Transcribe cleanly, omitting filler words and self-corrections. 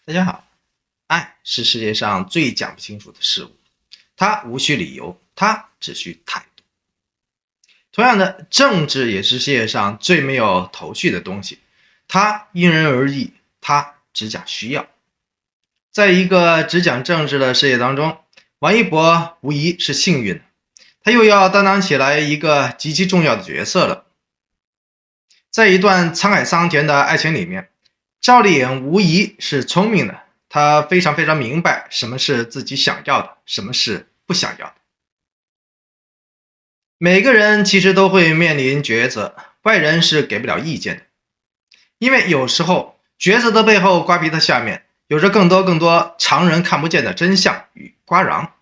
大家好，爱是世界上最讲不清楚的事物，它无需理由，它只需态度。同样的，政治也是世界上最没有头绪的东西，它因人而异，它只讲需要。在一个只讲政治的世界当中，王一博无疑是幸运的，他又要担当起来一个极其重要的角色了。在一段沧海桑田的爱情里面，赵丽颖无疑是聪明的，她非常明白什么是自己想要的，什么是不想要的。每个人其实都会面临抉择，外人是给不了意见的，因为有时候抉择的背后，瓜皮的下面有着更多常人看不见的真相与瓜瓤。